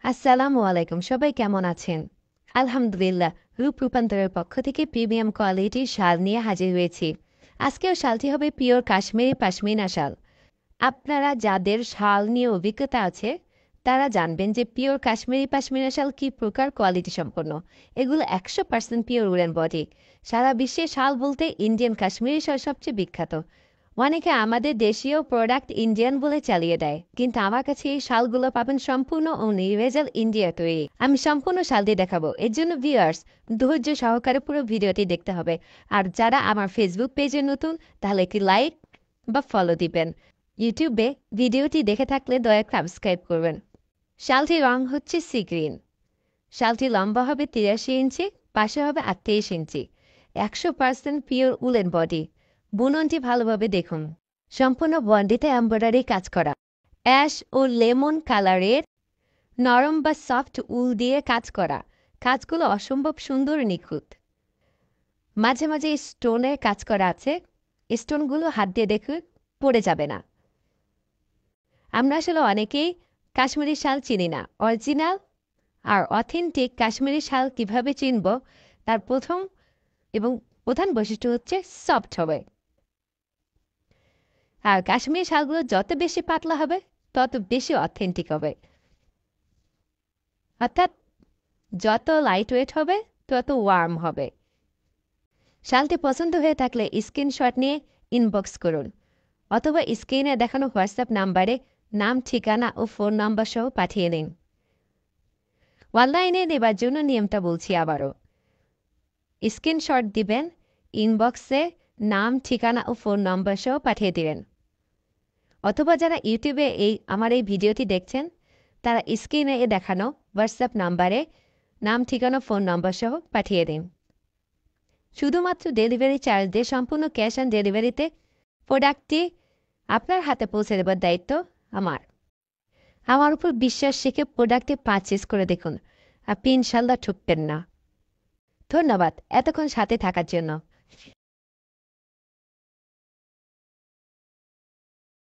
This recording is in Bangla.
আসসালামু আলাইকুম, সবাই কেমন আছেন? আলহামদুলিল্লাহ, রূপ রূপান্তরের পক্ষ থেকে প্রিমিয়াম কোয়ালিটির শাল নিয়ে হাজির হয়েছি। আজকেও শালটি হবে পিওর কাশ্মীরি পাশমিনা শাল। আপনারা যাদের শাল নিয়ে অভিজ্ঞতা আছে তারা জানবেন যে পিওর কাশ্মীরি পাশমিনা শাল কী প্রকার কোয়ালিটি সম্পন্ন। এগুলো 100% পিওর উলেন বডি। সারা বিশ্বে শাল বলতে ইন্ডিয়ান কাশ্মীরি শাল সবচেয়ে বিখ্যাত। অনেকে আমাদের দেশীয় প্রোডাক্ট ইন্ডিয়ান বলে চালিয়ে দেয়, কিন্তু আমার কাছে এই শালগুলো পাবেন সম্পূর্ণ ও নির্ভেজাল ইন্ডিয়া তৈরি। আমি সম্পূর্ণ শাল দিয়ে দেখাবো, এর জন্য ভিউয়ার্স ধৈর্য সহকারে পুরো ভিডিওটি দেখতে হবে। আর যারা আমার ফেসবুক পেজে নতুন তাহলে একটি লাইক বা ফলো দিবেন। ইউটিউবে ভিডিওটি দেখে থাকলে দয়া করে সাবস্ক্রাইব করবেন। শালটির রং হচ্ছে সি গ্রিন। শালটি লম্বা হবে 83 ইঞ্চি, পাশে হবে 38 ইঞ্চি। 100% পিওর উলেন বডি। বুননটি ভালোভাবে দেখুন। সম্পূর্ণ বডিতে এমব্রয়ডারি কাজ করা। অ্যাশ ও লেমন কালারের নরম বা সফট উল দিয়ে কাজ করা। কাজগুলো অসম্ভব সুন্দর নিখুঁত। মাঝে মাঝে স্টোনের কাজ করা আছে। স্টোনগুলো হাত দিয়ে দেখুন, পড়ে যাবে না। আমরা আসলে অনেকেই কাশ্মীরি শাল চিনি না। অরিজিনাল আর অথেন্টিক কাশ্মীরি শাল কিভাবে চিনব, তার প্রথম এবং প্রধান বৈশিষ্ট্য হচ্ছে সফট হবে। আর কাশ্মীরি শালগুলো যত বেশি পাতলা হবে তত বেশি অথেন্টিক হবে। অর্থাৎ যত লাইট ওয়েট হবে তত ওয়ার্ম হবে। শালটি পছন্দ হয়ে থাকলে স্ক্রিনশট নিয়ে ইনবক্স করুন, অথবা স্ক্রিনে দেখানো হোয়াটসঅ্যাপ নাম্বারে নাম, ঠিকানা ও ফোন নাম্বার সহ পাঠিয়ে দিন। অনলাইনে নেবার জন্য নিয়মটা বলছি আবারও। স্ক্রিনশট দিবেন, ইনবক্সে নাম, ঠিকানা ও ফোন নাম্বার সহ পাঠিয়ে দিবেন। অথবা যারা ইউটিউবে আমার এই ভিডিওটি দেখছেন তারা স্ক্রিনে দেখানো হোয়াটসঅ্যাপ নাম্বারে নাম, ঠিকানা, ফোন নাম্বার সহ পাঠিয়ে দিন। শুধুমাত্র ডেলিভারি চার্জ দিয়ে সম্পূর্ণ ক্যাশ অন ডেলিভারিতে প্রোডাক্টটি আপনার হাতে পৌঁছে দেবার দায়িত্ব আমার। আমার উপর বিশ্বাস রেখে প্রোডাক্টটি পারচেজ করে দেখুন, আপনি ইনশাল্লাহ ঠকবেন না। ধন্যবাদ এতক্ষণ সাথে থাকার জন্য।